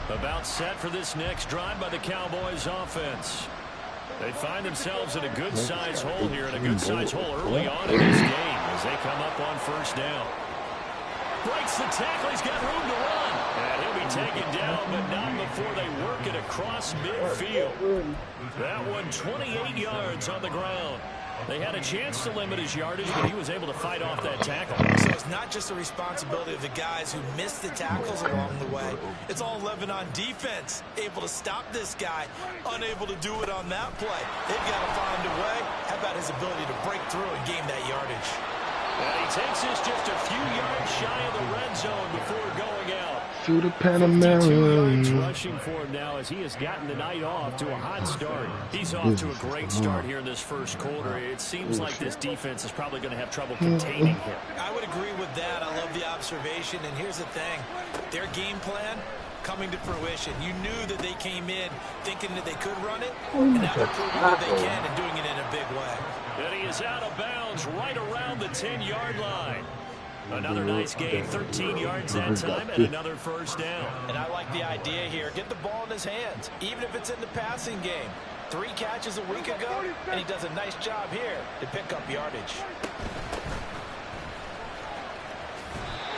About set for this next drive by the Cowboys offense. They find themselves in a good-sized hole here, and a good-sized hole early on in this game as they come up on first down. Breaks the tackle. He's got room to run. And he'll be taken down, but not before they work it across midfield. That one 28 yards on the ground. They had a chance to limit his yardage, but he was able to fight off that tackle. So it's not just the responsibility of the guys who missed the tackles along the way. It's all living on defense. Able to stop this guy, unable to do it on that play. They've got to find a way. How about his ability to break through and gain that yardage? And he takes this just a few yards shy of the red zone before going out. To the Panamera. Rushing for him now as he has gotten the night off to a hot start. He's off to a great start here in this first quarter. It seems like this defense is probably going to have trouble containing him. I would agree with that. I love the observation. And here's the thing. Their game plan coming to fruition. You knew that they came in thinking that they could run it. And now they're proving that they can and doing it in a big way. And he is out of bounds right around the 10-yard line. Another nice gain, 13 yards that time, and another first down. And I like the idea here. Get the ball in his hands, even if it's in the passing game. 3 catches a week ago, and he does a nice job here to pick up yardage.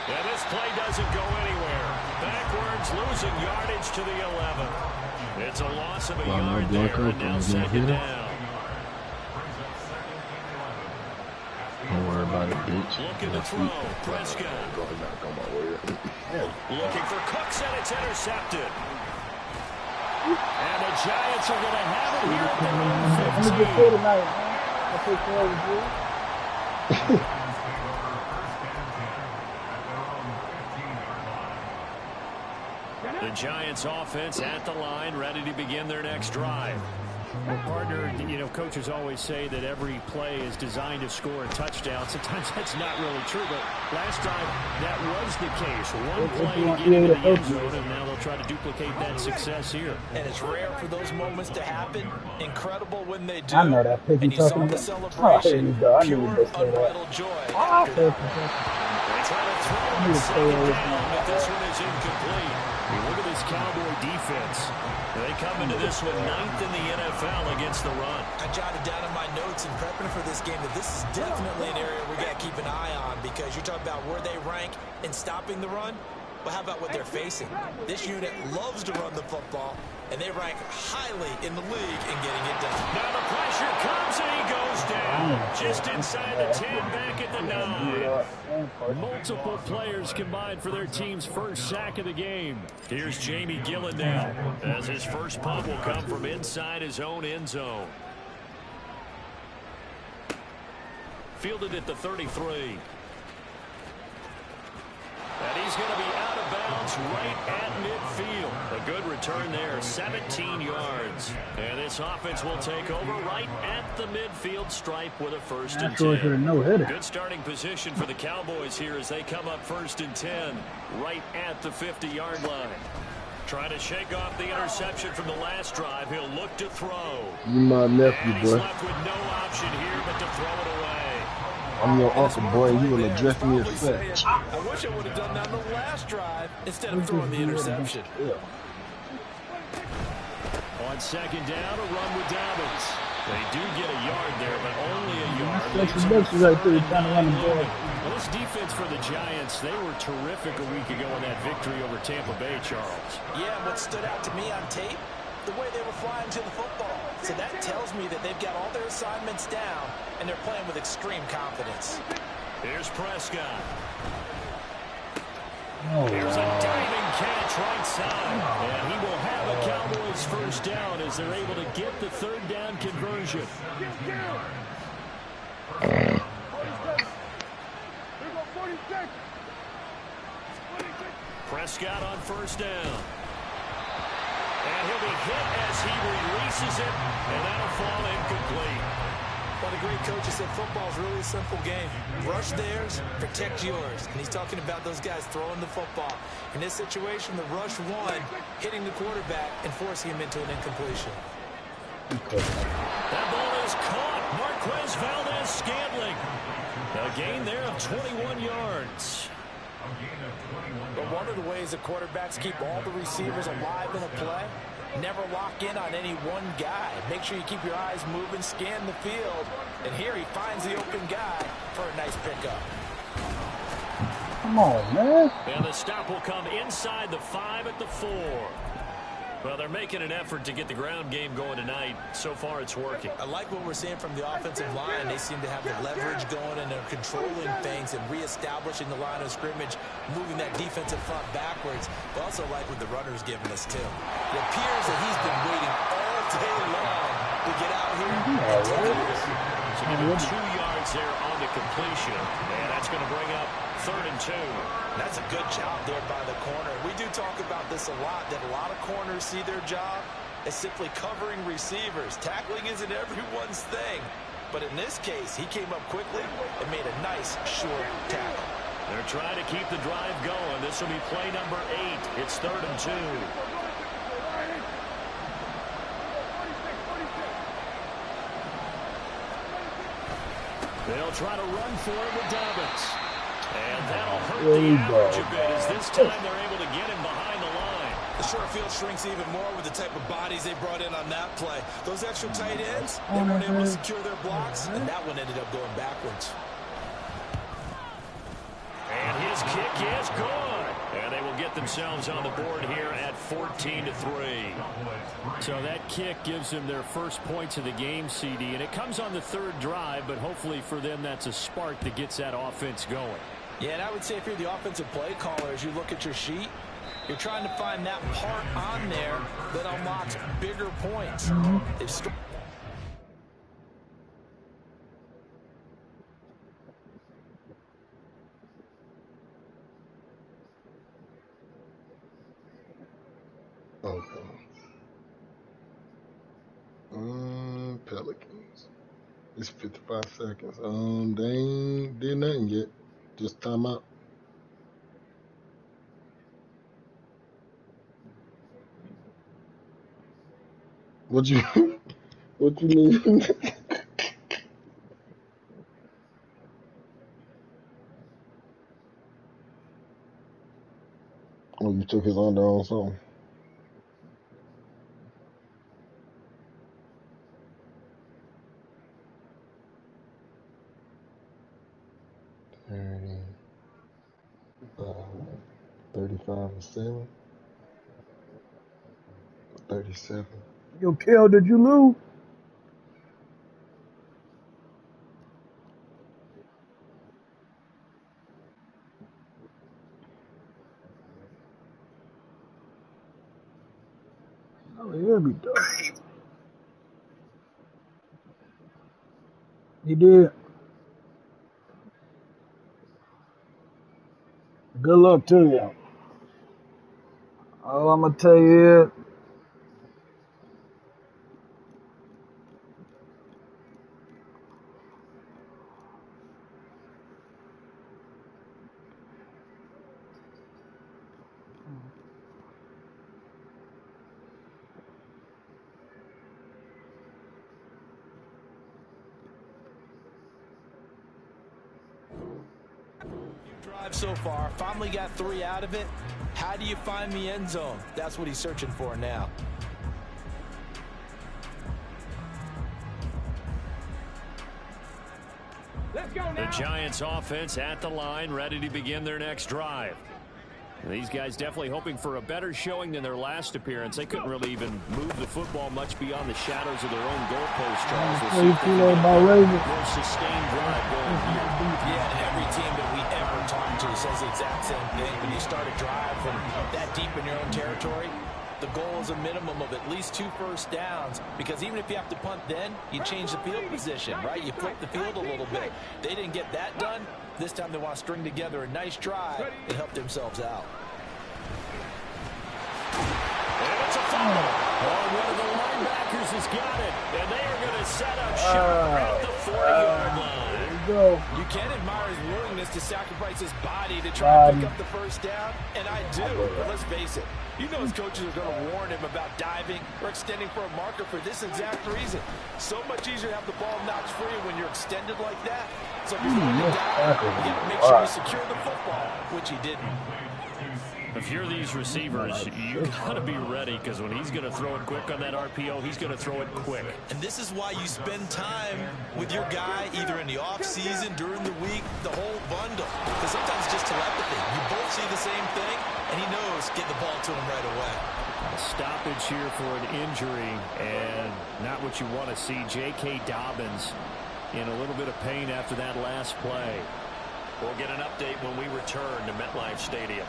And this play doesn't go anywhere. Backwards, losing yardage to the 11. It's a loss of a yard there, and now second down. Don't worry about it, bitch. Looking to throw. Prescott. Looking for Cooks, and it's intercepted. And the Giants are going to have it here at the 15. I'm going to get paid tonight, man. I'll take care of you. The Giants offense at the line, ready to begin their next drive. Well, partner, you know, coaches always say that every play is designed to score a touchdown. Sometimes that's not really true, but last time that was the case. One play to get into the end zone, and now they'll try to duplicate that success here. And it's rare for those moments to happen. Incredible when they do. I know that. And you saw the celebration. Pure, unbridled joy. They try to throw it second down, but this one is incomplete. Look at this Cowboy defense. They come into this one 9th in the NFL against the run. I jotted down in my notes in prepping for this game that this is definitely an area we got to keep an eye on, because you're talking about where they rank in stopping the run. Well, how about what they're facing? This unit loves to run the football, and they rank highly in the league in getting it done. Now the pressure comes, and he goes down. Just inside the 10, back at the 9. Multiple players combined for their team's first sack of the game. Here's Jamie Gillen now, as his first punt will come from inside his own end zone. Fielded at the 33. And he's going to be out of bounds right at midfield. A good return there, 17 yards. And this offense will take over right at the midfield stripe with a first and 10. Good starting position for the Cowboys here as they come up first and 10 right at the 50-yard line. Trying to shake off the interception from the last drive. He'll look to throw. You my nephew, and he's left with no option here but to throw it away. I'm your uncle, boy. You will address me as such. I wish I would have done that on the last drive instead of throwing the interception. On second down, a run with Dobbins. They do get a yard there, but only a yard. Well, this defense for the Giants, they were terrific a week ago in that victory over Tampa Bay, Charles. Yeah, what stood out to me on tape, the way they were flying to the football. So that tells me that they've got all their assignments down, and they're playing with extreme confidence. Here's Prescott. Here's a diving catch right side. And he will have a Cowboys first down as they're able to get the third down conversion. Prescott on first down. And he'll be hit as he releases it, and that'll fall incomplete. Well, the great coach has said football is really a simple game. Rush theirs, protect yours. And he's talking about those guys throwing the football. In this situation, the rush one, hitting the quarterback and forcing him into an incompletion. That ball is caught. Marquez Valdez-Scantling. A gain there of 21 yards. But one of the ways the quarterbacks keep all the receivers alive in a play, never lock in on any one guy. Make sure you keep your eyes moving, scan the field. And here he finds the open guy for a nice pickup. Come on, man. And the stop will come inside the 5 at the 4. Well, they're making an effort to get the ground game going tonight. So far, it's working. I like what we're seeing from the offensive line. They seem to have the leverage going, and they're controlling things and reestablishing the line of scrimmage, moving that defensive front backwards. But also like what the runner's giving us, too. It appears that he's been waiting all day long to get out here and take it. So give him 2 yards there on the completion, and that's going to bring up 3rd and 2. That's a good job there by the corner. We do talk about this a lot, that a lot of corners see their job as simply covering receivers. Tackling isn't everyone's thing. But in this case, he came up quickly and made a nice, short tackle. They're trying to keep the drive going. This will be play number 8. It's 3rd and 2. They'll try to run for it with Dobbins. And that'll hurt the average a bit as this time they're able to get him behind the line. The short field shrinks even more with the type of bodies they brought in on that play. Those extra tight ends, they weren't able to secure their blocks, and that one ended up going backwards. And his kick is good. And they will get themselves on the board here at 14-3. So that kick gives them their first points of the game, CD, and it comes on the 3rd drive, but hopefully for them that's a spark that gets that offense going. Yeah, and I would say if you're the offensive play caller, as you look at your sheet, you're trying to find that part on there that unlocks bigger points. Okay. Pelicans. It's 55 seconds. They ain't did nothing yet. Just time out. What you need? Oh, you took his under on something. $35 and 7. 37. Yo, Kel, did you lose? Oh, he'll be done. He did. Good luck to you. All I'm going to tell you is, drive so far, finally got 3 out of it. How do you find the end zone? That's what he's searching for now. Let's go now. The Giants offense at the line, ready to begin their next drive. And these guys definitely hoping for a better showing than their last appearance. They couldn't really even move the football much beyond the shadows of their own goalpost, Charles. We'll see if they can get a more sustained drive going here. Yeah, and every team that we ever talk to says the exact same thing. When you start a drive from that deep in your own territory, the goal is a minimum of at least 2 first downs, because even if you have to punt then, you change the field position, right? You flip the field a little bit. They didn't get that done. This time they want to string together a nice drive and help themselves out. And it's a fumble. Oh, one of the linebackers has got it. And they are going to set up shop at the 40-yard line. go. You can admire his willingness to sacrifice his body to try to pick up the first down, and I do, but let's face it. You know his coaches are going to warn him about diving or extending for a marker for this exact reason. So much easier to have the ball knocked free when you're extended like that. So before you dive, you got to make sure you secure the football, which he didn't. If you're these receivers, you got to be ready, because when he's going to throw it quick on that RPO, he's going to throw it quick. And this is why you spend time with your guy either in the offseason, during the week, the whole bundle. Because sometimes it's just telepathy. You both see the same thing, and he knows get the ball to him right away. A stoppage here for an injury, and not what you want to see. J.K. Dobbins in a little bit of pain after that last play. We'll get an update when we return to MetLife Stadium.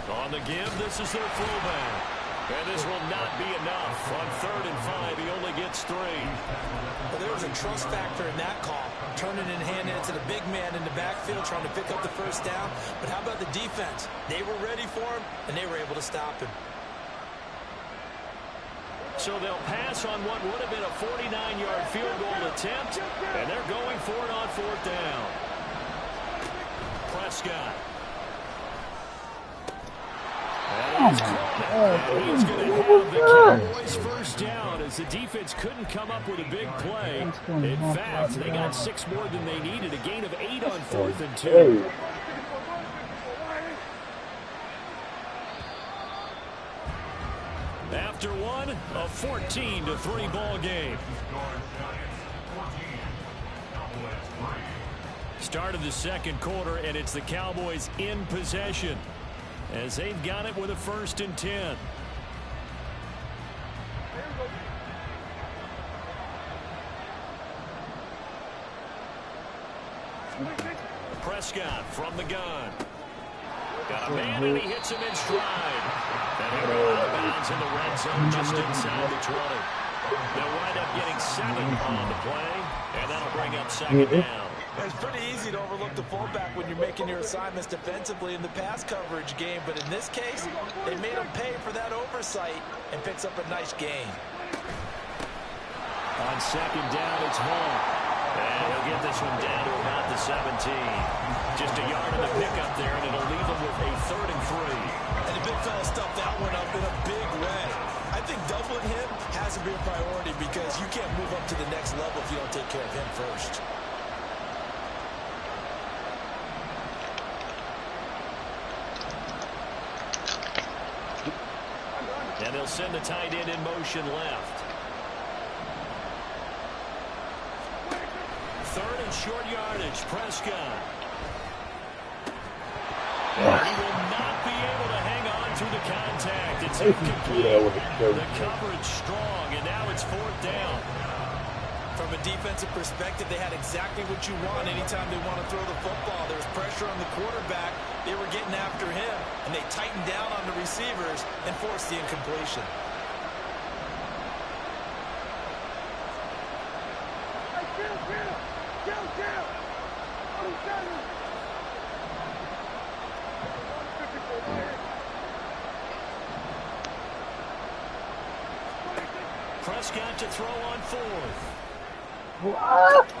On the give, this is their fullback. And this will not be enough. On 3rd and 5, he only gets 3. Well, there was a trust factor in that call. Turning and handing it to the big man in the backfield, trying to pick up the first down. But how about the defense? They were ready for him, and they were able to stop him. So they'll pass on what would have been a 49-yard field goal attempt, and they're going for it on 4th down. Prescott. And he's going to have the Cowboys first down, as the defense couldn't come up with a big play. In fact, they got 6 more than they needed, a gain of 8 on 4th and 2. After one, a 14-3 ball game. Start of the second quarter, and it's the Cowboys in possession, as they've got it with a 1st and 10. Prescott from the gun. Got a man, and he hits him in stride. And he'll go out of bounds in the red zone just inside the 20. They'll wind up getting 7 on the play, and that'll bring up 2nd down. It's pretty easy to overlook the fullback when you're making your assignments defensively in the pass coverage game, but in this case, they made him pay for that oversight and picks up a nice gain. On 2nd down, it's Hall. And he'll get this one down to about the 17. Just a yard in the pickup there, and it'll leave him with a 3rd and 3. And the big fella stuffed that one up in a big way. I think doubling him has to be a priority, because you can't move up to the next level if you don't take care of him first. And they'll send the tight end in motion left. 3rd and short yardage, Prescott. And he will not be able to hang on through the contact. It's incomplete. The coverage strong, and now it's 4th down. From a defensive perspective, they had exactly what you want anytime they want to throw the football. There was pressure on the quarterback. They were getting after him, and they tightened down on the receivers and forced the incompletion. Prescott to throw on 4th. What?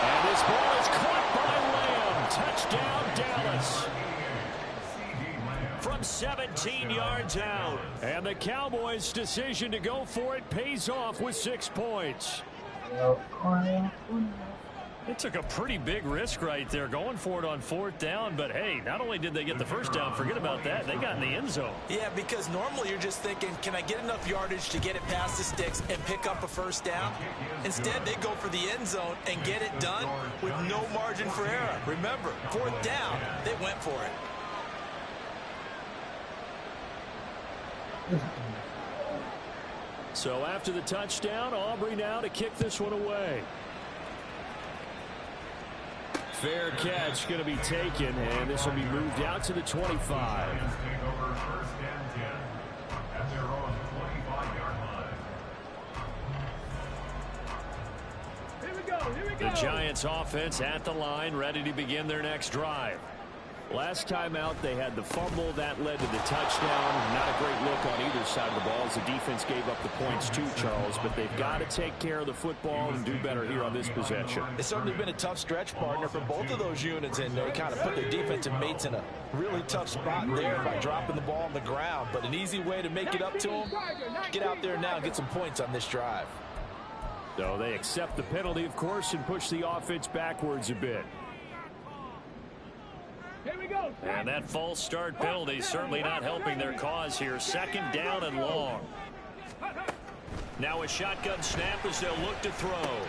And this ball is caught by Lamb. Touchdown, Dallas. From 17 yards out. And the Cowboys' decision to go for it pays off with 6 points. They took a pretty big risk right there, going for it on 4th down. But, hey, not only did they get the first down, forget about that, they got in the end zone. Yeah, because normally you're just thinking, can I get enough yardage to get it past the sticks and pick up a first down? Instead, they go for the end zone and get it done with no margin for error. Remember, 4th down, they went for it. So after the touchdown, Aubrey now to kick this one away. Fair catch going to be taken, and this will be moved out to the 25. Here we go. The Giants offense at the line, ready to begin their next drive. Last time out, they had the fumble. That led to the touchdown. Not a great look on either side of the ball as the defense gave up the points too, Charles. But they've got to take care of the football and do better here on this possession. It's certainly been a tough stretch, partner, for both of those units. And they kind of put their defensive mates in a really tough spot there by dropping the ball on the ground. But an easy way to make it up to them, get out there now and get some points on this drive. So they accept the penalty, of course, and push the offense backwards a bit. And that false start penalty certainly not helping their cause here. 2nd down and long. Now a shotgun snap as they'll look to throw.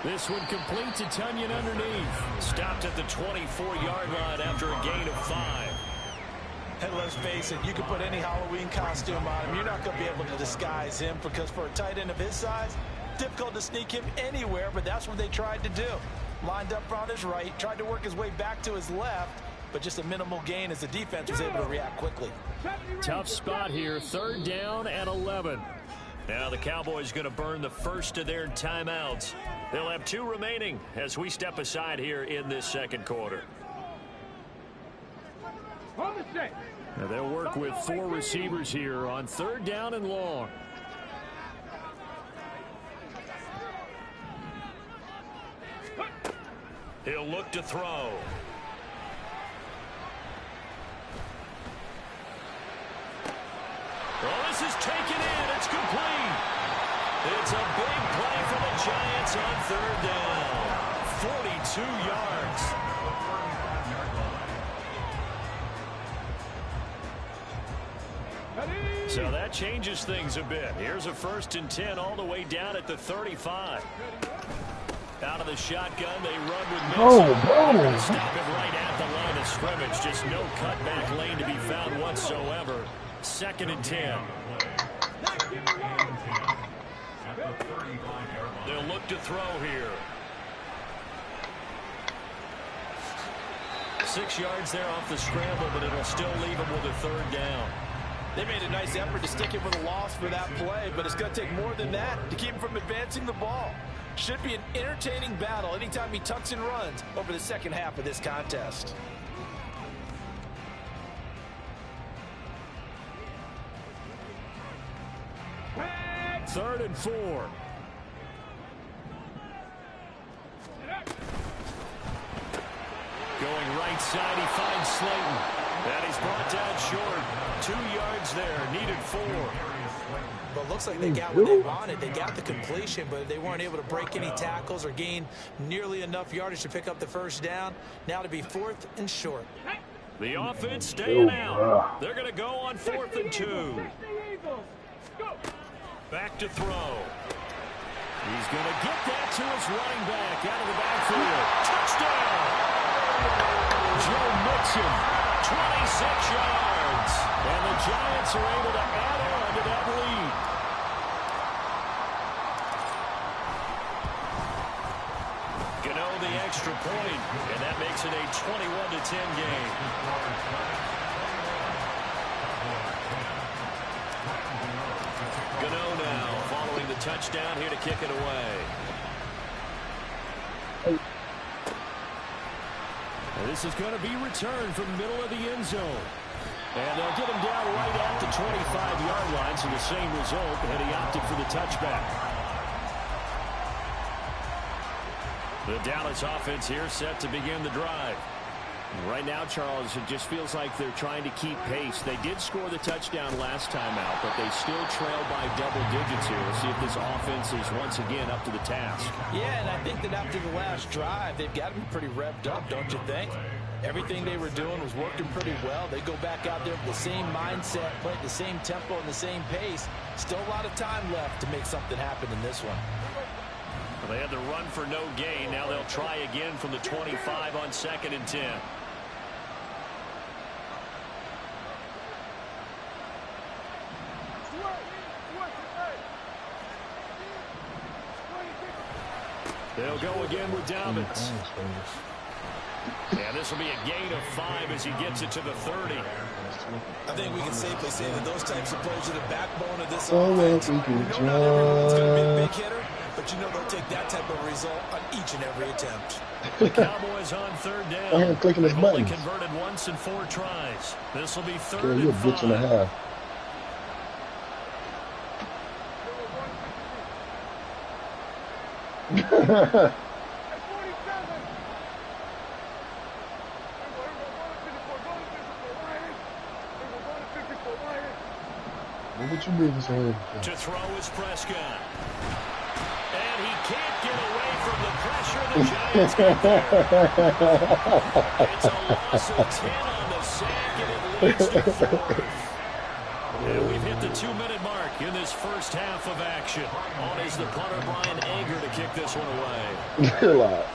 This one complete to Tonyan underneath. Stopped at the 24-yard line after a gain of 5. And let's face it, you can put any Halloween costume on him. You're not going to be able to disguise him, because for a tight end of his size, difficult to sneak him anywhere, but that's what they tried to do. Lined up on his right, tried to work his way back to his left, but just a minimal gain as the defense was able to react quickly. Tough spot here. 3rd down and 11. Now the Cowboys going to burn the first of their timeouts. They'll have 2 remaining as we step aside here in this 2nd quarter. Now they'll work with 4 receivers here on 3rd down and long. He'll look to throw. Well, this is taken in. It's complete. It's a big play for the Giants on 3rd down. 42 yards. So that changes things a bit. Here's a 1st and 10 all the way down at the 35. Out of the shotgun, they run with Mixon. Stop it right at the line of scrimmage. Just no cutback lane to be found whatsoever. 2nd and 10. They'll look to throw here. 6 yards there off the scramble, but it'll still leave them with a 3rd down. They made a nice effort to stick him with a loss for that play, but it's going to take more than that to keep him from advancing the ball. Should be an entertaining battle anytime he tucks and runs over the 2nd half of this contest. Third and 4. Going right side, he finds Slayton. And he's brought down short. 2 yards there, needed 4. But looks like they got what they wanted. They got the completion, but they weren't able to break any tackles or gain nearly enough yardage to pick up the 1st down. Now to be 4th and short. The offense staying out. They're going to go on 4th and 2. Back to throw. He's going to get that to his running back out of the backfield. Touchdown! Joe Mixon, 26 yards. And the Giants are able to add on to that lead. Gano the extra point, and that makes it a 21-10 game. Gano now following the touchdown here to kick it away. This is going to be returned from the middle of the end zone. And they'll get him down right at the 25-yard line, so the same result, and he opted for the touchback. The Dallas offense here set to begin the drive. Right now, Charles, it just feels like they're trying to keep pace. They did score the touchdown last time out, but they still trail by double digits here. We'll see if this offense is once again up to the task. Yeah, and I think that after the last drive, they've got to be pretty revved up, don't you think? Everything they were doing was working pretty well. They go back out there with the same mindset, play at the same tempo and the same pace. Still a lot of time left to make something happen in this one. Well, they had the run for no gain. Now they'll try again from the 25 on 2nd and 10. They'll go again with Dobbins. And this will be a gain of 5 as he gets it to the 30. I think we can safely say that those types of players are the backbone of this Oh, offense. we We can know not everyone's going to be a big jump. hitter, but you know they'll take that type of result on each and every attempt. The Cowboys on third down. I am clicking his They've only buttons. converted once in 4 tries. This will be Yeah, third you're a and bitch and a 5. half. What you mean saying? To throw is Prescott. And he can't get away from the pressure the Giants get there. It's a loss of 10 on the sack, and it leads to 4th. And we've hit the 2-minute mark in this first half of action. On is the punter, Brian Anger, to kick this one away. Relax.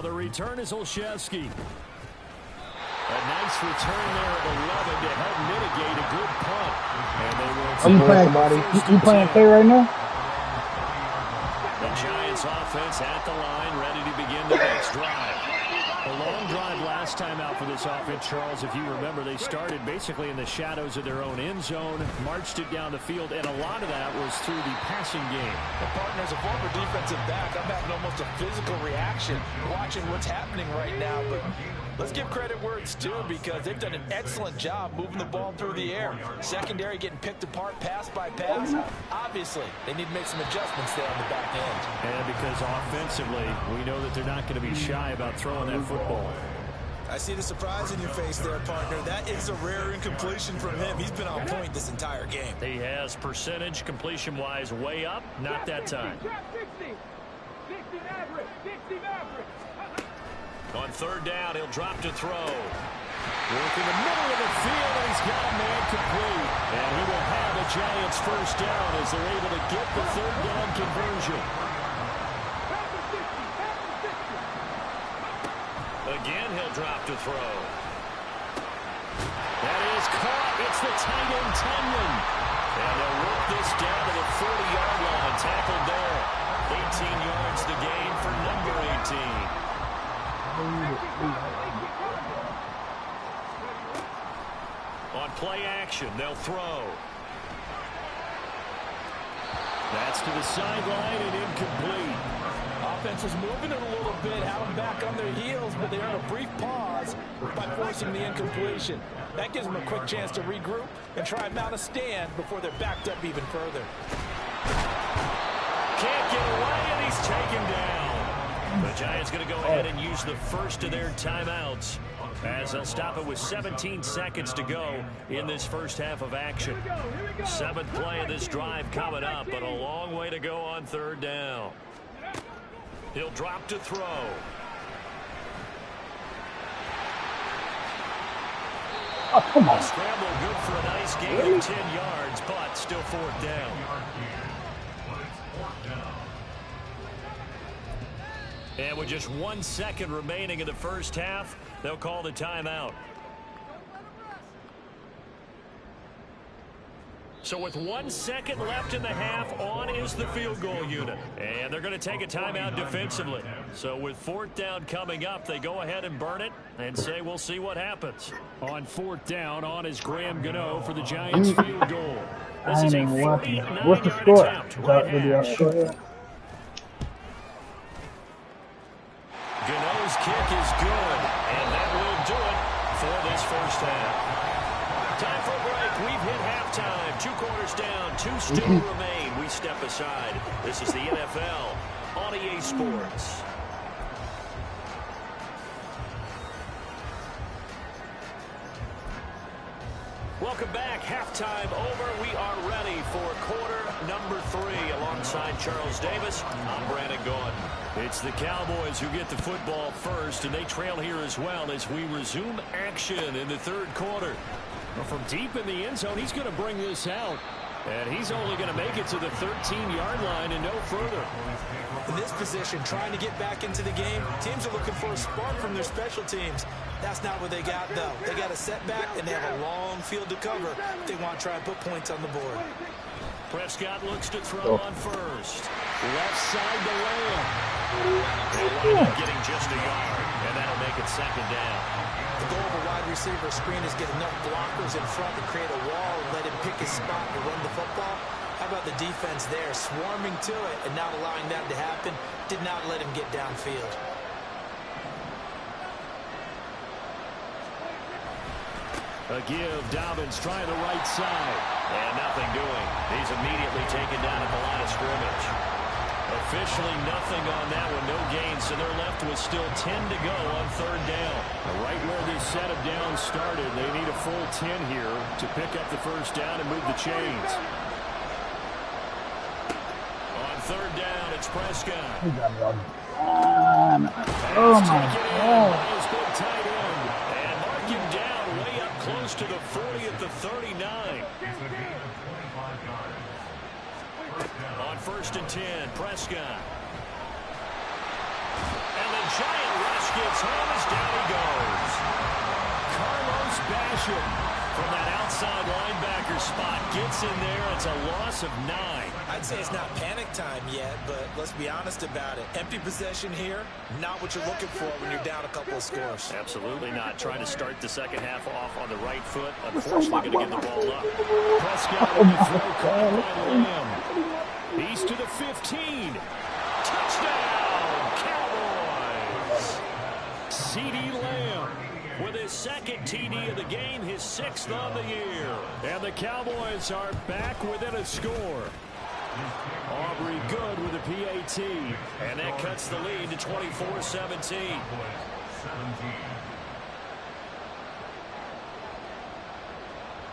The return is Olszewski. A nice return there at 11 to help mitigate a good punt. And they will You playing K right now? The Giants offense at the line, ready to begin the next drive. A long drive last time out for this offense, Charles. If you remember, they started basically in the shadows of their own end zone, marched it down the field, and a lot of that was through the passing game. The partner, as a former defensive back, I'm having almost a physical reaction watching what's happening right now. But let's give credit where it's due, because they've done an excellent job moving the ball through the air. Secondary getting picked apart pass by pass. Obviously, they need to make some adjustments there on the back end. And because offensively, we know that they're not going to be shy about throwing that football. I see the surprise in your face there, partner. That is a rare incompletion from him. He's been on point this entire game. He has percentage completion-wise way up. Not that time. On third down, he'll drop to throw. Work in the middle of the field, and he's got a man complete. And he will have the Giants first down as they're able to get the third down conversion. Again, he'll drop to throw. That is caught. It's the tight end, Tenyon. And they'll work this down to the 40-yard line. Tackled there. 18 yards the gain for number 18. On play action, they'll throw. That's to the sideline and incomplete. Offense is moving it a little bit, have them back on their heels, but they earn a brief pause by forcing the incompletion. That gives them a quick chance to regroup and try and mount a stand before they're backed up even further. Can't get away, and he's taken down. The Giants going to go ahead and use the first of their timeouts, as they'll stop it with 17 seconds to go in this first half of action. 7th play of this drive coming up, but a long way to go on third down. He'll drop to throw. Oh, come on. Scramble good for a nice gain of 10 yards, but still 4th down. And with just 1 second remaining in the first half, they'll call the timeout. So with 1 second left in the half, on is the field goal unit. And they're going to take a timeout defensively. So with 4th down coming up, they go ahead and burn it and say we'll see what happens. On 4th down, on is Graham Gano for the Giants field goal. This is a 49-yard What's the score? attempt. Right hash. Gano's kick is good, and that will do it for this first half. Time for a break. We've hit halftime. 2 quarters down. 2 still remain. We step aside. This is the NFL on EA Sports. Welcome back. Halftime over. We are ready for quarter number 3. Alongside Charles Davis, I'm Brandon Gaudin. It's the Cowboys who get the football first, and they trail here as well as we resume action in the third quarter. Well, from deep in the end zone, he's going to bring this out. And he's only going to make it to the 13-yard line and no further. In this position, trying to get back into the game, teams are looking for a spark from their special teams. That's not what they got, though. They got a setback, and they have a long field to cover if they want to try and put points on the board. Prescott looks to throw on first. Left side to Lamb. They wind up getting just a yard. And that'll make it second down. The goal of a wide receiver screen is get enough blockers in front to create a wall and let him pick his spot to run the football. How about the defense there, swarming to it and not allowing that to happen? Did not let him get downfield. A give, Dobbins trying the right side. And nothing doing. He's immediately taken down at the line of scrimmage. Officially nothing on that one, no gain, so they're left with still 10 to go on third down. Right where this set of downs started, they need a full 10 here to pick up the first down and move the chains. On third down, it's Prescott. He got me on. Oh my God. His big tight end. And mark him down way up close to the 40 at the 39. On first and 10, Prescott. And the giant rush gets home as down he goes. Carlos Basham from that outside linebacker spot gets in there. It's a loss of 9. I'd say it's not panic time yet, but let's be honest about it. Empty possession here, not what you're looking for when you're down a couple of scores. Absolutely not. Trying to start the second half off on the right foot. Unfortunately, going to give the ball up. Prescott in the throw caught by Lamb. He's to the 15. Touchdown, Cowboys. CeeDee Lamb with his second TD of the game, his 6th on the year. And the Cowboys are back within a score. Aubrey good with a PAT. And that cuts the lead to 24-17.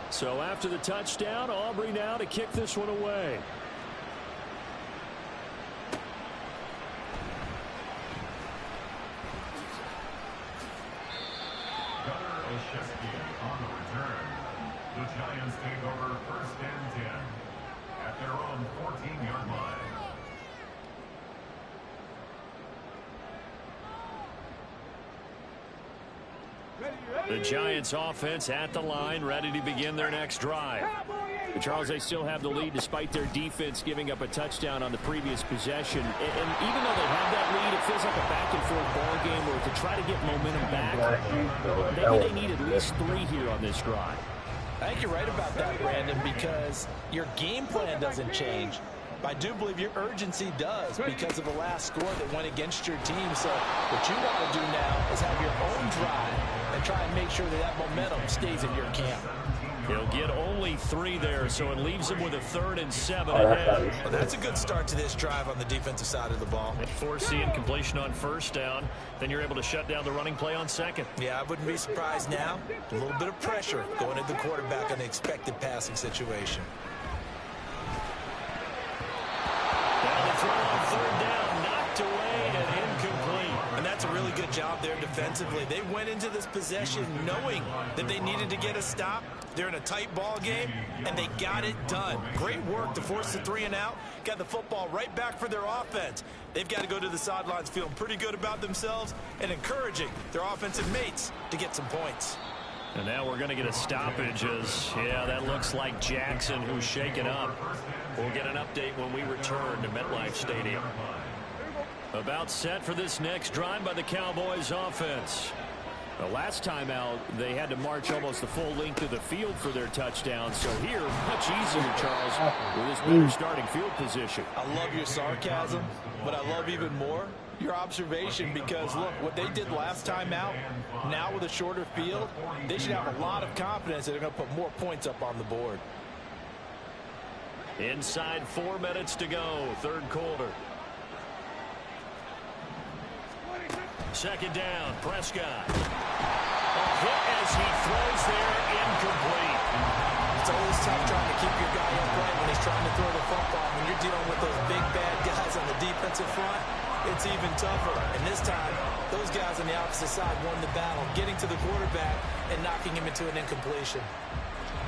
So after the touchdown, Aubrey now to kick this one away. On the return, the Giants take over first and 10 at their own 14-yard line. The Giants offense at the line, ready to begin their next drive. Charles, they still have the lead despite their defense giving up a touchdown on the previous possession. And even though they have that lead, it feels like a back-and-forth ball game where to try to get momentum back, maybe they need at least 3 here on this drive. I think you're right about that, Brandon, because your game plan doesn't change. But I do believe your urgency does because of the last score that went against your team. So what you want to do now is have your own drive and try and make sure that that momentum stays in your camp. He'll get only 3 there, so it leaves him with a 3rd and 7 ahead. Well, that's a good start to this drive on the defensive side of the ball. Force the incompletion on first down, then you're able to shut down the running play on second. Yeah, I wouldn't be surprised now. A little bit of pressure going at the quarterback in an expected passing situation. Down the throw on third down, knocked away and incomplete. And that's a really good job there defensively. They went into this possession knowing that they needed to get a stop. They're in a tight ball game, and they got it done. Great work to force the 3 and out. Got the football right back for their offense. They've got to go to the sidelines feeling pretty good about themselves and encouraging their offensive mates to get some points. And now we're going to get a stoppage as, yeah, that looks like Jackson who's shaken up. We'll get an update when we return to MetLife Stadium. About set for this next drive by the Cowboys offense. The last time out, they had to march almost the full length of the field for their touchdown. So here, much easier, Charles, with this better starting field position. I love your sarcasm, but I love even more your observation because, look, what they did last time out, now with a shorter field, they should have a lot of confidence that they're going to put more points up on the board. Inside 4 minutes to go, third quarter. Second down, Prescott. A hit as he throws there, incomplete. It's always tough trying to keep your guy upright when he's trying to throw the football. When you're dealing with those big, bad guys on the defensive front, it's even tougher. And this time, those guys on the opposite side won the battle, getting to the quarterback and knocking him into an incompletion.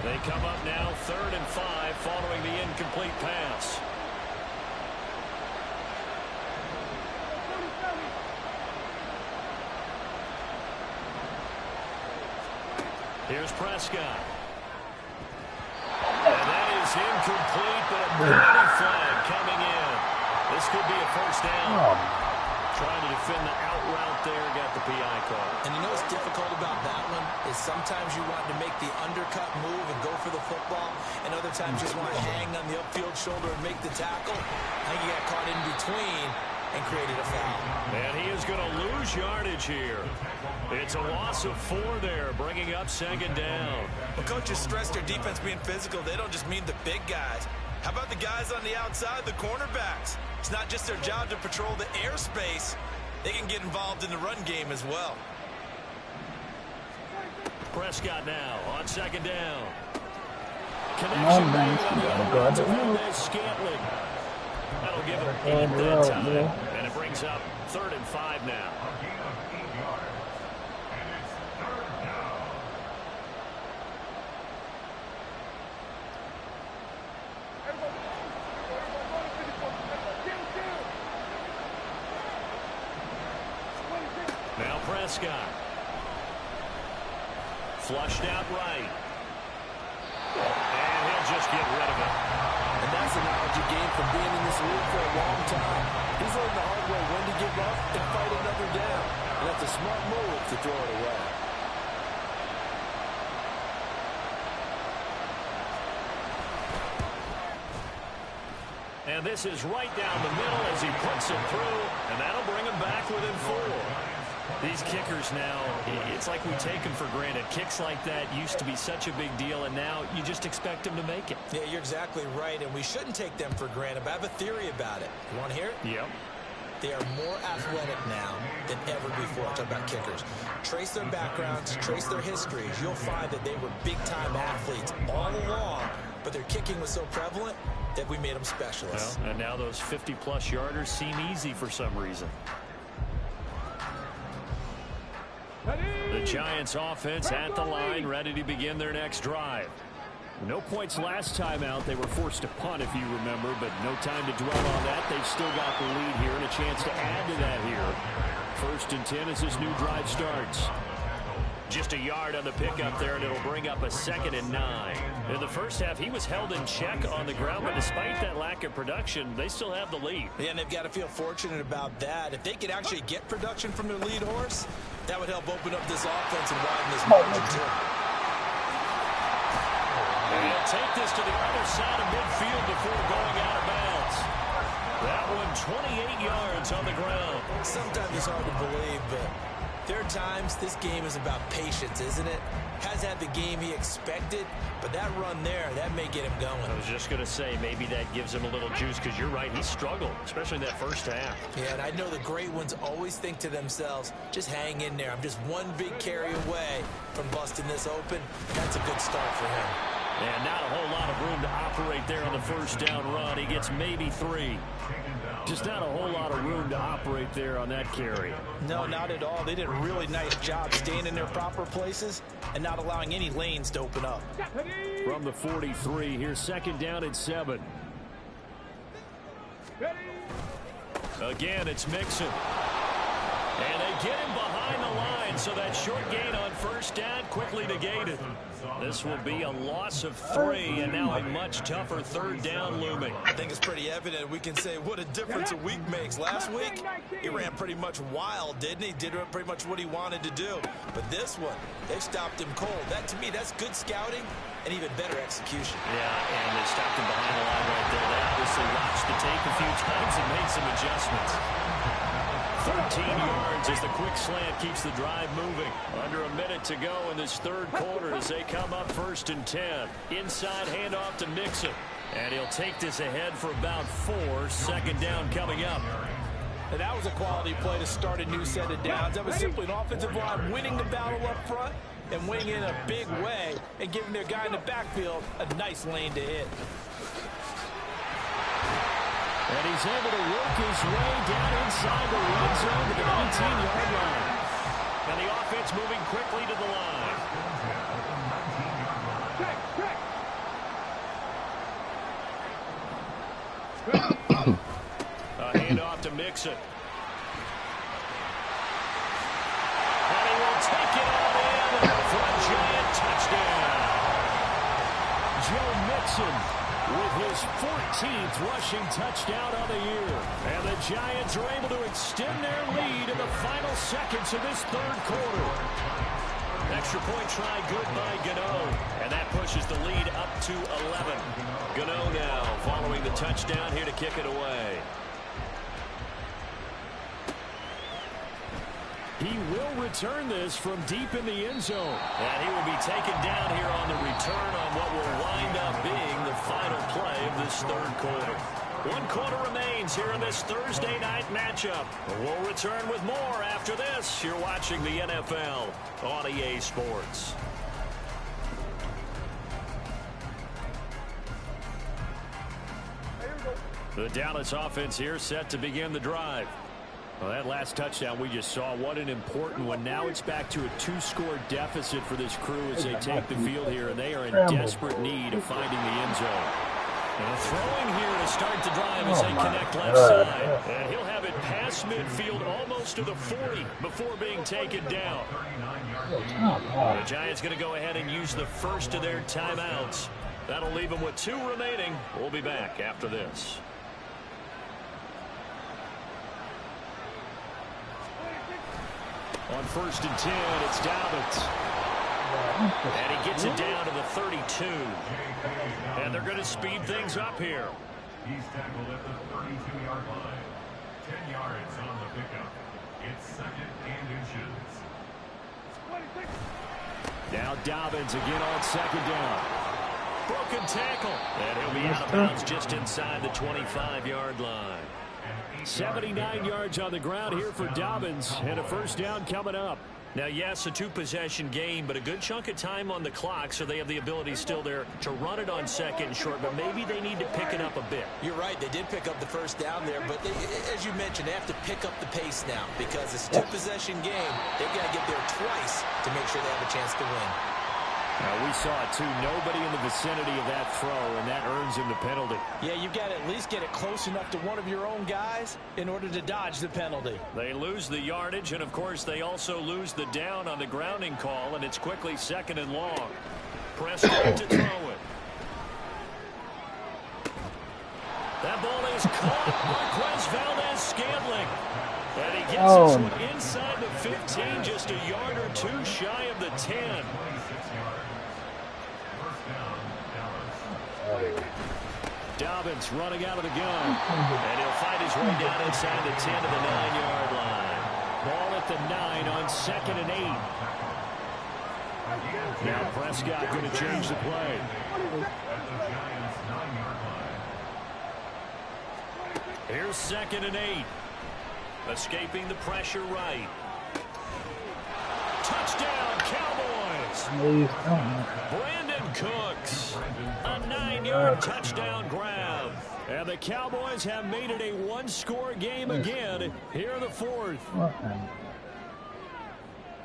They come up now, 3rd and 5, following the incomplete pass. Here's Prescott. And that is incomplete, but a penalty flag coming in. This could be a first down. Trying to defend the out route there, got the PI call. And you know what's difficult about that one is sometimes you want to make the undercut move and go for the football, and other times you just want to hang on the upfield shoulder and make the tackle. I think he got caught in between and created a foul. And he is going to lose yardage here. It's a loss of 4 there, bringing up second down. Well, coaches stress their defense being physical. They don't just mean the big guys. How about the guys on the outside, the cornerbacks? It's not just their job to patrol the airspace. They can get involved in the run game as well. Prescott now on second down. Come on, man. Scantling. That'll give him 8 that time. And it brings up 3rd and 5 now. Now Prescott. Flushed out right. And he'll just get rid of it. And that's the knowledge you gain from being in this league for a long time. He's learned the hard way when to give up and fight another down. And that's a smart move to throw it away. And this is right down the middle as he puts it through, and that'll bring him back within 4. These kickers now, it's like we take them for granted. Kicks like that used to be such a big deal, and now you just expect them to make it. Yeah, you're exactly right, and we shouldn't take them for granted, but I have a theory about it. You want to hear it? Yep. They are more athletic now than ever before. I talk about kickers. Trace their backgrounds, trace their histories. You'll find that they were big-time athletes all along, but their kicking was so prevalent that we made them specialists. Well, and now those 50-plus yarders seem easy for some reason. The Giants offense at the line, ready to begin their next drive. No points last time out. They were forced to punt, if you remember, but no time to dwell on that. They've still got the lead here and a chance to add to that here. 1st and 10 as this new drive starts. Just a yard on the pickup there, and it'll bring up a 2nd and 9. In the first half, he was held in check on the ground, but despite that lack of production, they still have the lead. Yeah, and they've got to feel fortunate about that. If they could actually get production from their lead horse, that would help open up this offense and widen this margin, too. And he'll take this to the other side of midfield before going out of bounds. That one, 28 yards on the ground. Sometimes it's hard to believe, but there are times this game is about patience, isn't it? Has had the game he expected, but that run there, that may get him going. I was just going to say, maybe that gives him a little juice, because you're right, he struggled, especially in that first half. Yeah, and I know the great ones always think to themselves, just hang in there. I'm just one big carry away from busting this open. That's a good start for him. And not a whole lot of room to operate there on the first down run. He gets maybe 3. Just not a whole lot of room to operate there on that carry. No, not at all. They did a really nice job staying in their proper places and not allowing any lanes to open up. From the 43, here's 2nd down and 7. Again, it's Mixon. And they get him behind the line, so that short gain on first down quickly negated. This will be a loss of 3, and now a much tougher 3rd down looming. I think it's pretty evident. We can say what a difference a week makes. Last week, he ran pretty much wild, didn't he? Did pretty much what he wanted to do. But this one, they stopped him cold. That, to me, that's good scouting and even better execution. Yeah, and they stopped him behind the line right there. They obviously watched the tape a few times and made some adjustments. 13 yards as the quick slant keeps the drive moving. Under a minute to go in this 3rd quarter as they come up 1st and 10. Inside handoff to Mixon. And he'll take this ahead for about 4. 2nd down coming up. And that was a quality play to start a new set of downs. That was simply an offensive line winning the battle up front and winning in a big way and giving their guy in the backfield a nice lane to hit. And he's able to work his way down inside the red zone to the 19-yard line. And the offense moving quickly to the line. A handoff to Mixon. And he will take it all in for a giant touchdown. Joe Mixon with his 14th rushing touchdown on the year. And the Giants are able to extend their lead in the final seconds of this third quarter. Extra point try good by Gano. And that pushes the lead up to 11. Gano now following the touchdown here to kick it away. He will return this from deep in the end zone. And he will be taken down here on the return on what will wind up being the final play of this third quarter. 1 quarter remains here in this Thursday night matchup. We'll return with more after this. You're watching the NFL on EA Sports. The Dallas offense here set to begin the drive. Well, that last touchdown we just saw, what an important one. Now it's back to a 2-score deficit for this crew as they take the field here, and they are in desperate need of finding the end zone. And throwing here to start the drive as they connect left side. And he'll have it past midfield almost to the 40 before being taken down. The Giants going to go ahead and use the first of their timeouts. That'll leave them with 2 remaining. We'll be back after this. On 1st and 10, it's Dobbins. And he gets it down to the 32. And they're going to speed things up here. He's tackled at the 32-yard line. 10 yards on the pickup. It's 2nd and inches. Now Dobbins again on 2nd down. Broken tackle. And he'll be out of bounds just inside the 25-yard line. 79 yards on the ground here for Dobbins, and a 1st down coming up. Now, yes, a 2-possession game, but a good chunk of time on the clock, so they have the ability still there to run it on 2nd and short, but maybe they need to pick it up a bit. You're right. They did pick up the 1st down there, but as you mentioned, they have to pick up the pace now because it's a 2-possession game. They've got to get there twice to make sure they have a chance to win. We saw it, too. Nobody in the vicinity of that throw, and that earns him the penalty. Yeah, you've got to at least get it close enough to one of your own guys in order to dodge the penalty. They lose the yardage, and, of course, they also lose the down on the grounding call, and it's quickly 2nd and long. Prescott to throw it. That ball is caught. Marquez Valdez-Scantling. And he gets this one inside the 15, just a yard or 2 shy of the 10. Dobbins running out of the gun. And he'll find his way down inside the 10 to the 9-yard line. Ball at the 9 on 2nd and 8. Now Prescott going to change the play. Here's 2nd and 8. Escaping the pressure right. Touchdown, Cowboys! Brandon Cooks. A 9-yard touchdown grab. And the Cowboys have made it a 1-score game again here in the 4th.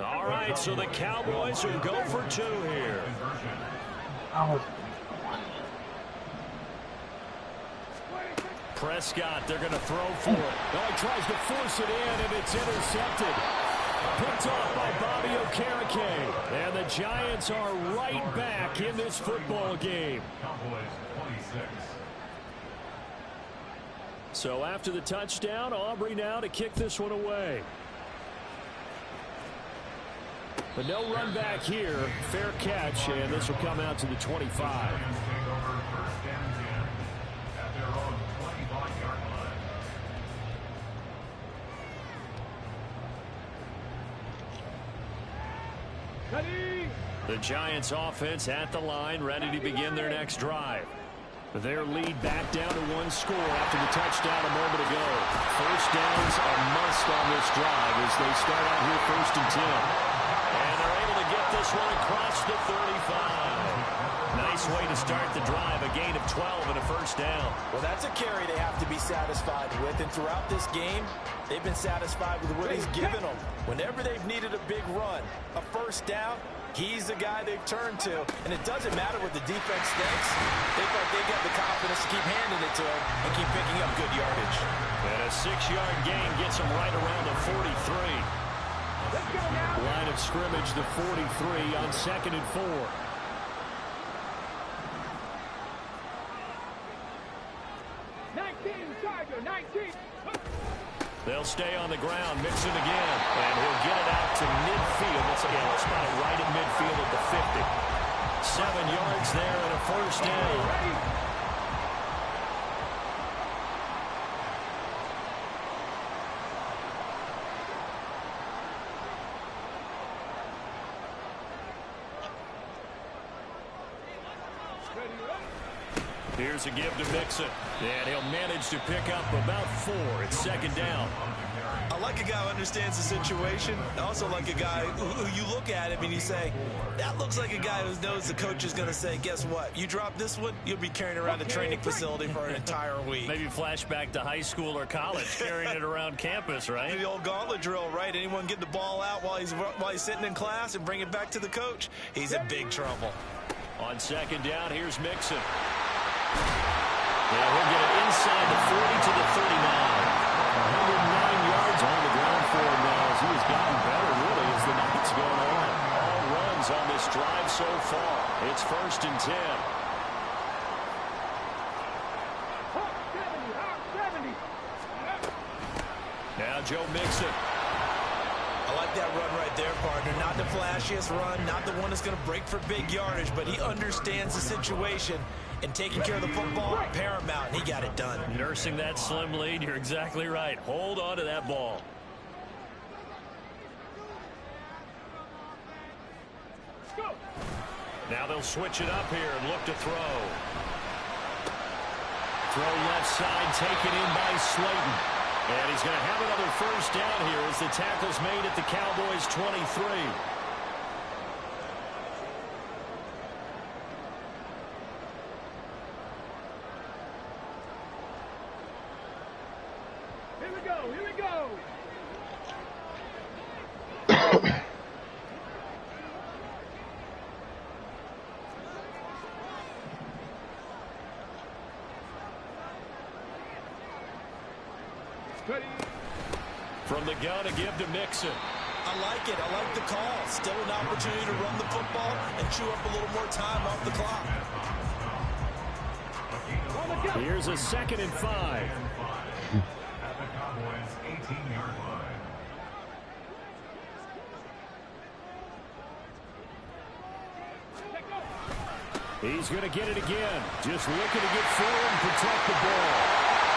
All right, so the Cowboys will go for 2 here. Prescott, they're going to throw for it. Oh, he tries to force it in, and it's intercepted. Picked off by Bobby Okereke. And the Giants are right back in this football game. So after the touchdown, Aubrey now to kick this one away. But no run back here. Fair catch, and this will come out to the 25. The Giants offense at the line, ready to begin their next drive. Their lead back down to 1 score after the touchdown a moment ago. 1st down's a must on this drive as they start out here 1st and 10. And they're able to get this one across the 35. Nice way to start the drive, a gain of 12 and a 1st down. Well, that's a carry they have to be satisfied with, and throughout this game, they've been satisfied with what he's given them. Whenever they've needed a big run, a 1st down, he's the guy they've turned to, and it doesn't matter what the defense thinks. They feel like they've got the confidence to keep handing it to him and keep picking up good yardage. And a 6-yard gain gets him right around the 43. Line of scrimmage, the 43 on 2nd and 4. They'll stay on the ground, Mixon again, and he'll get it out to midfield. It's spot it right at midfield at the 50. 7 yards there and a first down. Here's a give to Mixon, and he'll manage to pick up about 4. It's second down. I like a guy who understands the situation. I also like a guy who you look at him and you say, that looks like a guy who knows the coach is going to say, guess what? You drop this one, you'll be carrying around a training facility for an entire week. Maybe flashback to high school or college, carrying it around campus, right? The old gauntlet drill, right? Anyone get the ball out while he's sitting in class and bring it back to the coach? He's in big trouble. On second down, here's Mixon. Yeah, we'll get it inside the 40 to the 39. 109 yards on the ground for him now as he has gotten better, really, as the night's going on. All runs on this drive so far. It's first and 10. Now Joe Mixon. I like that run right there, partner. Not the flashiest run, not the one that's going to break for big yardage, but he understands the situation, and taking care of the football, paramount, and he got it done. Nursing that slim lead, you're exactly right. Hold on to that ball. Now they'll switch it up here and look to throw. Throw left side, taken in by Slayton. And he's going to have another first down here as the tackle's made at the Cowboys' 23. Here we go, here we go. From the gun, a give to Mixon. I like it. I like the call. Still an opportunity to run the football and chew up a little more time off the clock. Here's a 2nd and 5. At the Cowboys' 18-yard line. He's going to get it again. Just looking to get forward and protect the ball.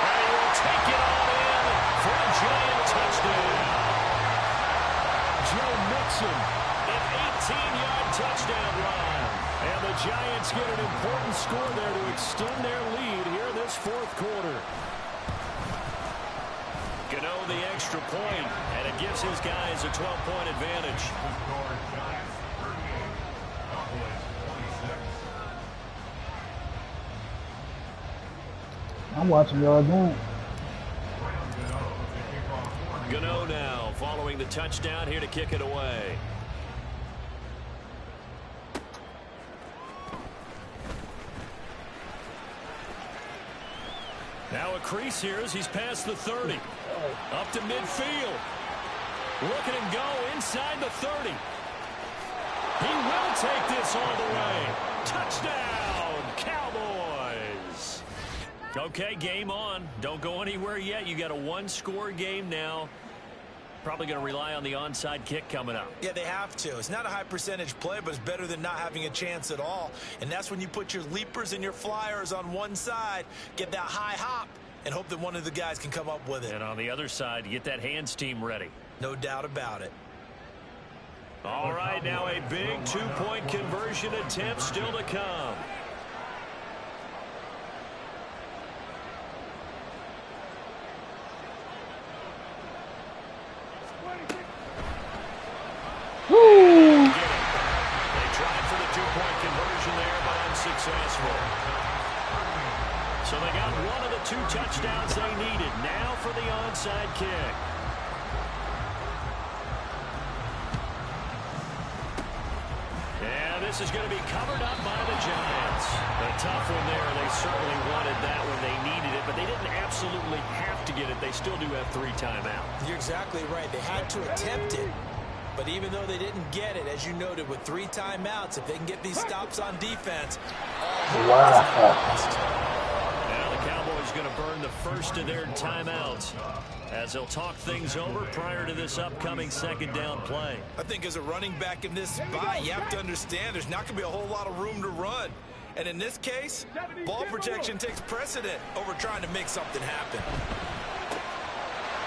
And he will take it all in for a giant touchdown. Joe Mixon, an 18-yard touchdown run. And the Giants get an important score there to extend their lead here in this 4th quarter. Gano the extra point, and it gives his guys a 12-point advantage. Score Giants 38, Cowboys 26. I'm watching y'all doing. Gano now following the touchdown here to kick it away. Now a crease here as he's past the 30. Up to midfield. Look at him go inside the 30. He will take this all the way. Touchdown, Cowboys. Okay, game on. Don't go anywhere yet. You got a 1-score game now. Probably going to rely on the onside kick coming up. Yeah, they have to. It's not a high percentage play, but it's better than not having a chance at all. And that's when you put your leapers and your flyers on one side, get that high hop, and hope that one of the guys can come up with it. And on the other side, get that hands team ready. No doubt about it. All right, now a big 2-point conversion attempt still to come. They tried for the 2-point conversion there, but unsuccessful. So they got one of the 2 touchdowns they needed. Now for the onside kick. And this is going to be covered up by the Giants. A tough one there. They certainly wanted that when they needed it, but they didn't absolutely have to get it. They still do have 3 timeouts. You're exactly right. They had to attempt it. But even though they didn't get it, as you noted, with 3 timeouts, if they can get these stops on defense, Wow. Now the Cowboys Cowboys going to burn the first of their timeouts as they'll talk things over prior to this upcoming second down play. I think as a running back in this spot, you have to understand there's not going to be a whole lot of room to run. And in this case, ball protection takes precedent over trying to make something happen.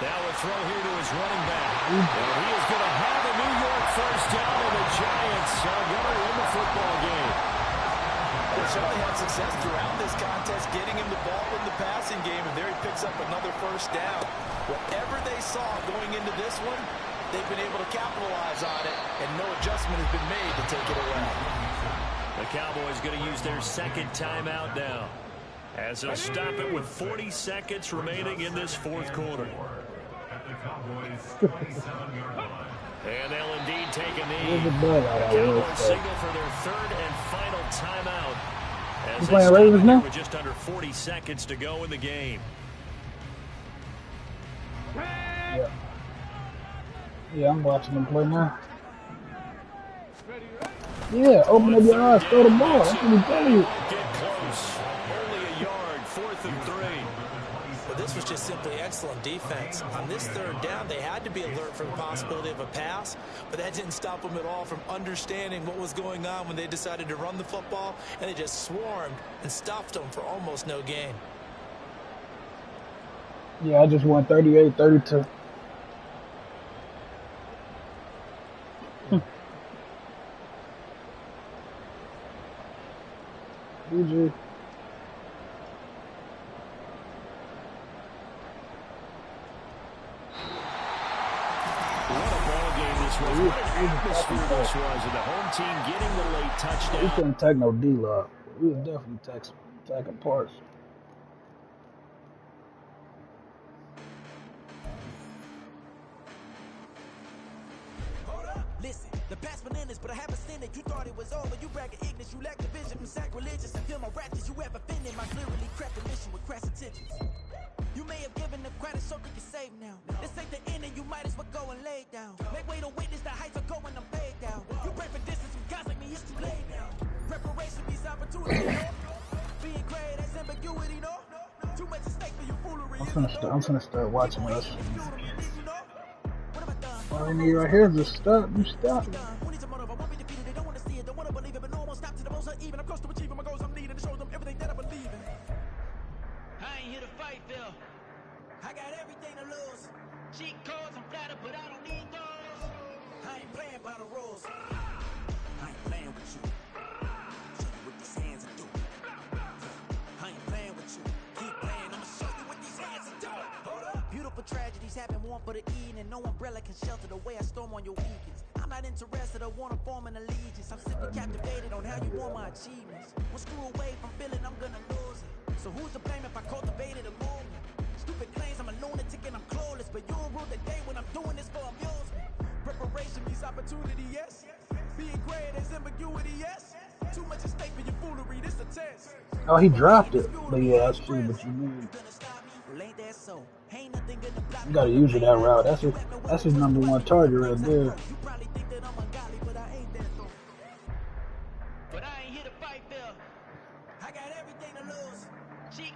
Now a throw here to his running back. And he is going to have a New York first down, and the Giants are going to win the football game. They certainly had success throughout this contest, getting him the ball in the passing game, and there he picks up another first down. Whatever they saw going into this one, they've been able to capitalize on it, and no adjustment has been made to take it away. The Cowboys going to use their second timeout now, as they'll stop it with 40 seconds remaining in this fourth quarter. At the Cowboys' 27-yard line. And they'll indeed take a knee. The Cowboys signal for their third and final timeout as they stop it here with just under 40 seconds to go in the game. Yeah, I'm watching them play now. Yeah, open up your eyes, throw the ball. That's what I'm telling you. Get close. Only a yard, 4th and 3. But this was just simply excellent defense. On this third down, they had to be alert for the possibility of a pass, but that didn't stop them at all from understanding what was going on when they decided to run the football, and they just swarmed and stuffed them for almost no gain. Yeah, I just won 38-32. GG. What a ball game this was. What an atmosphere this was. And the home team getting the late touchdown. We couldn't take no D-Lock. We was definitely taking parts. Listen, the past bananas, but I haven't seen it. You thought it was over. You bragging ignorance. You lack the vision. I'm sacrilegious. I feel my raptors. You ever offended my literally craft a mission with crass intentions. You may have given the credit so you can save now. This ain't the end and you might as well go and lay down. Make way to witness the heights are going, I'm paid down. You pray for distance from guys like me, it's too late now. Preparation means opportunity, no? Being great, that's ambiguity, no? Too much at stake for your foolery. I'm finna start watching this. All I need right here is just stop. You stop. I ain't here to fight, Phil. I got everything to lose. Cheat codes, I'm flattered, but I don't need those. I ain't playing by the rules. I ain't playing with you. Show you what these hands are doing. I ain't playing with you. Keep playing, I'ma show you what these hands are doing. Hold up. Beautiful tragedies happen, one for the evening. No umbrella can shelter the way I storm on your weekends. I'm not interested, I wanna form an allegiance. I'm simply captivated on how you want my achievements. One screw away from feeling I'm gonna lose it. So who's to blame if I cultivated a movement? Stupid claims I'm a lunatic and I'm clueless, but you don't rule the day when I'm doing this for amusement. Preparation means opportunity, yes. Being great is ambiguity, yes. Too much at stake for your foolery, this a test. Oh, he dropped it. But yeah, I see what you mean. You gotta use it that route. That's his number one target right there.